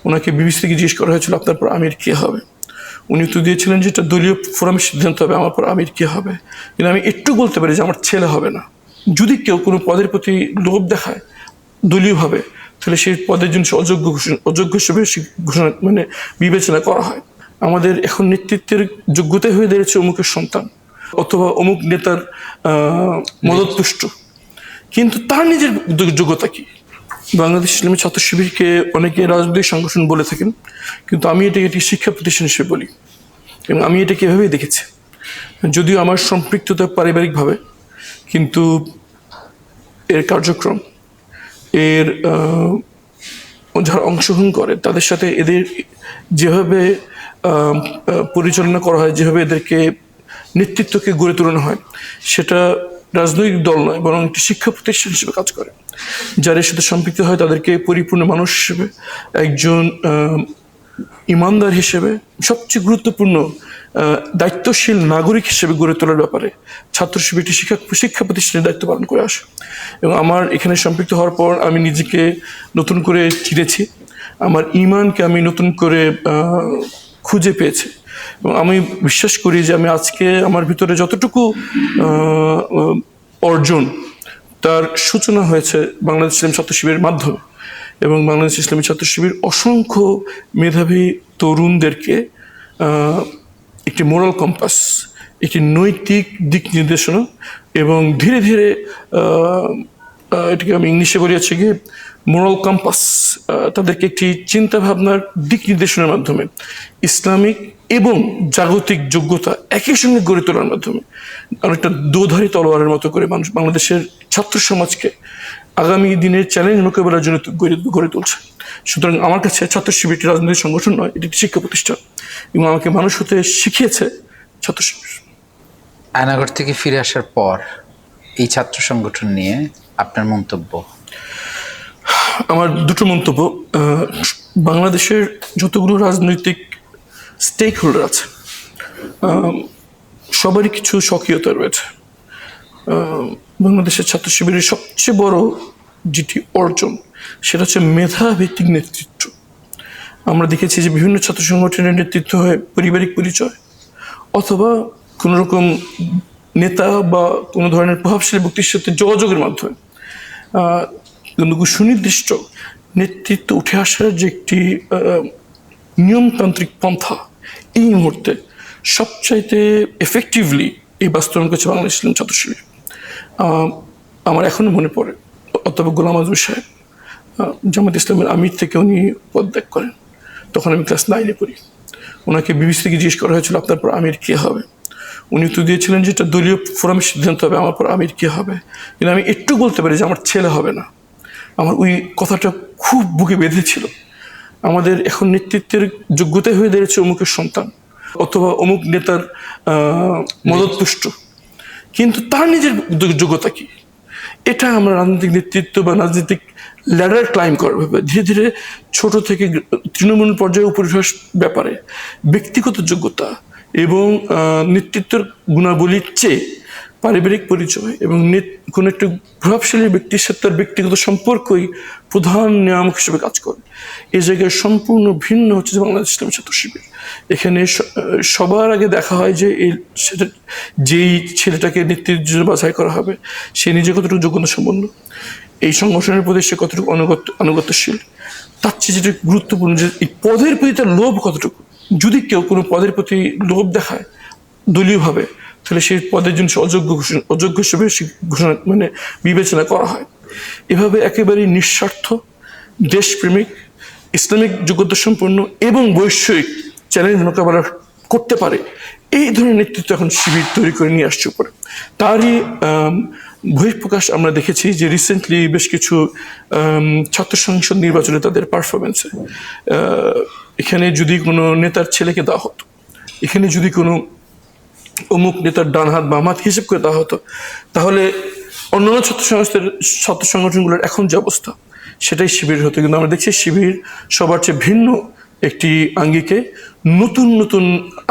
ওনাকে বিবিসি থেকে জিজ্ঞেস করা হয়েছিল আপনার পর আমির কে হবে। উনি উত্তর দিয়েছিলেন যে এটা দলীয় ফোরামের সিদ্ধান্ত হবে, আমার পর আমির কে হবে। কিন্তু আমি একটু বলতে পারি যে আমার ছেলে হবে না। যদি কেউ কোনো পদের প্রতি লোভ দেখায় দলীয়ভাবে, তাহলে সেই পদের জন্য অযোগ্য হিসেবে ঘোষণা মানে বিবেচনা করা হয়। আমাদের এখন নেতৃত্বের যোগ্যতাই হয়ে দাঁড়িয়েছে অমুকের সন্তান অথবা অমুক নেতার মদতপুষ্ট, কিন্তু তার নিজের যোগ্যতা কি? বাংলাদেশ ইসলামী ছাত্র শিবিরকে অনেকে রাজনৈতিক সংগঠন বলে থাকেন, কিন্তু আমি এটাকে একটি শিক্ষা প্রতিষ্ঠান হিসেবে বলি এবং আমি এটাকে এভাবেই দেখেছি। যদিও আমার সম্পৃক্ততা পারিবারিকভাবে, কিন্তু এর কার্যক্রম, এর যারা অংশগ্রহণ করে তাদের সাথে এদের যেভাবে পরিচালনা করা হয়, যেভাবে এদেরকে নেতৃত্বকে গড়ে তোলানো হয়, সেটা রাজনৈতিক দল নয় বরং একটি শিক্ষা প্রতিষ্ঠান হিসেবে কাজ করে। যারা এর সাথে সম্পৃক্ত হয় তাদেরকে পরিপূর্ণ মানুষ হিসেবে, একজন ইমানদার হিসেবে, সবচেয়ে গুরুত্বপূর্ণ দায়িত্বশীল নাগরিক হিসেবে গড়ে তোলার ব্যাপারে ছাত্র শিবির একটি শিক্ষা প্রতিষ্ঠানের দায়িত্ব পালন করে আসে। এবং আমার এখানে সম্পৃক্ত হওয়ার পর আমি নিজেকে নতুন করে চিনেছি, আমার ইমানকে আমি নতুন করে খুঁজে পেয়েছি। এবং আমি বিশ্বাস করি যে আমি আজকে আমার ভিতরে যতটুকু অর্জন, তার সূচনা হয়েছে বাংলাদেশ ইসলামী ছাত্র শিবিরের মাধ্যমে। এবং বাংলাদেশ ইসলামী ছাত্র শিবির অসংখ্য মেধাবী তরুণদেরকে একটি মোরাল কম্পাস, একটি নৈতিক দিক নির্দেশনা এবং ধীরে ধীরে এটাকে আমি ইংলিশে বলি হচ্ছে গিয়ে মোরাল কম্পাস, তাদেরকে একটি চিন্তা ভাবনার দিক নির্দেশনার মাধ্যমে ইসলামিক এবং জাগতিক যোগ্যতা একই সঙ্গে গড়ে তোলার মাধ্যমে অনেকটা দোধারী তলোয়ারের মতো করে মানুষ বাংলাদেশের ছাত্র সমাজকে আগামী দিনের চ্যালেঞ্জ মোকাবেলার জন্য গড়ে তুলছে। সুতরাং আমার কাছে ছাত্র শিবির একটি রাজনৈতিক সংগঠন নয়, এটি একটি শিক্ষা প্রতিষ্ঠান এবং আমাকে মানুষ হতে শিখিয়েছে ছাত্র শিবির। আয়নাঘর থেকে ফিরে আসার পর এই ছাত্র সংগঠন নিয়ে আপনার মন্তব্য? আমার দুটো মন্তব্য। বাংলাদেশের যতগুলো রাজনৈতিক স্টেক হোল্ডার আছে সবারই কিছু স্বকীয়তা রয়েছে। বাংলাদেশের ছাত্র শিবিরের সবচেয়ে বড় যেটি অর্জন, সেটা হচ্ছে মেধাভিত্তিক নেতৃত্ব। আমরা দেখেছি যে বিভিন্ন ছাত্র সংগঠনের নেতৃত্ব হয় পারিবারিক পরিচয় অথবা কোনো রকম নেতা বা কোনো ধরনের প্রভাবশালী ব্যক্তির সাথে যোগাযোগের মাধ্যমে, কিন্তু সুনির্দিষ্ট নেতৃত্ব উঠে আসার যে একটি নিয়মতান্ত্রিক পন্থা এই মুহূর্তে সবচাইতে এফেক্টিভলি এই বাস্তবায়ন করেছে বাংলাদেশ ইসলামী ছাত্র শিবির। আমার এখনো মনে পড়ে অধ্যাপক গোলাম আজম সাহেব জামাত ইসলামের আমির থেকে উনি পদত্যাগ করেন, তখন আমি ক্লাস 9-এ পড়ি। ওনাকে বিবিসি থেকে জিজ্ঞেস করা হয়েছিল আপনার পর আমির কে হবে। উনি উত্তর দিয়েছিলেন যে এটা দলীয় ফোরামের সিদ্ধান্ত হবে, আমার পর আমির কে হবে। কিন্তু আমি একটু বলতে পারি যে আমার ছেলে হবে না। আমার ওই কথাটা খুব বুকে বেঁধেছিল। আমাদের এখন নেতৃত্বের যোগ্যতাই হয়ে দাঁড়িয়েছে অমুকের সন্তান অথবা অমুক নেতার মদতপুষ্ট, কিন্তু তার নিজের যোগ্যতা কি? এটা আমরা রাজনৈতিক নেতৃত্ব বা রাজনৈতিক ল্যাডার ক্লাইম করার ব্যাপারে ধীরে ধীরে ছোট থেকে তৃণমূল পর্যায়ে উপরে ওঠার ব্যাপারে ব্যক্তিগত যোগ্যতা এবং নেতৃত্বের গুণাবলীর চেয়ে পারিবারিক পরিচয় এবং কোনো একটা প্রভাবশালী ব্যক্তির সাথে তার ব্যক্তিগত সম্পর্কই প্রধান নিয়ামক হিসেবে কাজ করে। এই জায়গায় সম্পূর্ণ ভিন্ন হচ্ছে বাংলাদেশ ইসলামী ছাত্র শিবির। এখানে সবার আগে দেখা হয় যে যেই ছেলেটাকে নেতৃত্বের জন্য বাছাই করা হবে সে নিজে কতটুকু যোগ্যতা সম্পন্ন, এই সংগঠনের প্রতি সে কতটুকু আনুগত্যশীল, তার চেয়ে যেটা গুরুত্বপূর্ণ যে এই পদের প্রতি তার লোভ কতটুকু। যদি কেউ কোনো পদের প্রতি লোভ দেখায় দলীয়ভাবে, তাহলে সেই পদের জন্য অযোগ্য হিসেবে ঘোষণা মানে বিবেচনা করা হয়। এভাবে একেবারে নিঃস্বার্থ, দেশপ্রেমিক, ইসলামিক যোগ্যতা সম্পন্ন এবং বৈশ্বিক চ্যালেঞ্জ মোকাবেলা করতে পারে এই ধরনের নেতৃত্ব এখন শিবির তৈরি করে নিয়ে আসছে উপরে। তারই বহিঃপ্রকাশ আমরা দেখেছি যে রিসেন্টলি বেশ কিছু ছাত্র সংসদ নির্বাচনে তাদের পারফরমেন্সে, এখানে যদি কোনো নেতার ছেলেকে দেওয়া হতো, এখানে যদি কোনো অমুক নেতার ডান হাত বাম হাত হিসেব করে দেওয়া হতো, তাহলে অন্যান্য ছাত্র সংগঠনগুলোর এখন যে অবস্থা সেটাই শিবির হতো। কিন্তু আমরা দেখছি শিবির সবার চেয়ে ভিন্ন একটি আঙ্গিকে নতুন নতুন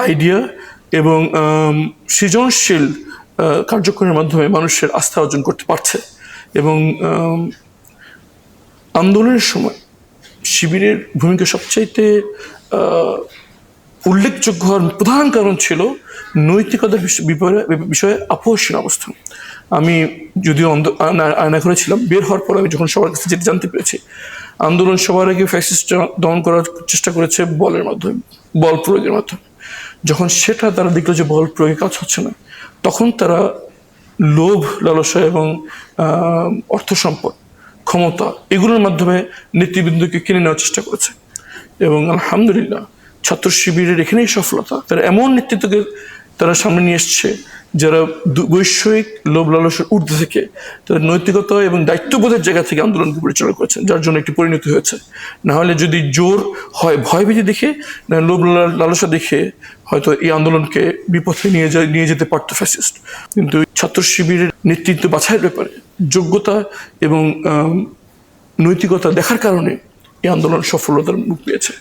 আইডিয়া এবং সৃজনশীল কার্যক্রমের মাধ্যমে মানুষের আস্থা অর্জন করতে পারছে। এবং আন্দোলনের সময় শিবিরের ভূমিকা সবচাইতে উল্লেখযোগ্য হওয়ার প্রধান কারণ ছিল নৈতিকতার বিষয়ে আপোষহীন অবস্থান। আমি যদিও আয়নাঘরে ছিলাম, বের হওয়ার পর আমি যখন সবার কাছে যেটা জানতে পেরেছি, আন্দোলন সবার আগে ফ্যাসিস্ট দমন করার চেষ্টা করেছে বলের মাধ্যমে, বল প্রয়োগের মাধ্যমে। যখন সেটা তারা দেখলো যে বল প্রয়োগে কাজ হচ্ছে না, তখন তারা লোভ, লালসা এবং অর্থ সম্পদ, ক্ষমতা, এগুলোর মাধ্যমে নেতৃবৃন্দকে কিনে নেওয়ার চেষ্টা করেছে। এবং আলহামদুলিল্লাহ ছাত্র শিবিরের এখানেই সফলতা, তারা এমন নেতৃত্বকে তারা সামনে নিয়ে এসছে যারা বৈষয়িক লোভ লালসার ঊর্ধ্বে থেকে তাদের নৈতিকতা এবং দায়িত্ববোধের জায়গা থেকে আন্দোলনকে পরিচালনা করেছেন, যার জন্য একটি পরিণতি হয়েছে। না হলে যদি জোর হয়, ভয়ভীতি দেখে, না লোভ লালসা দেখে হয়তো এই আন্দোলনকে বিপথে নিয়ে যেতে পারত ফ্যাসিস্ট। কিন্তু ছাত্র শিবিরের নেতৃত্ব বাছাইয়ের ব্যাপারে যোগ্যতা এবং নৈতিকতা দেখার কারণে এই আন্দোলন সফলতার মুখ পেয়েছে।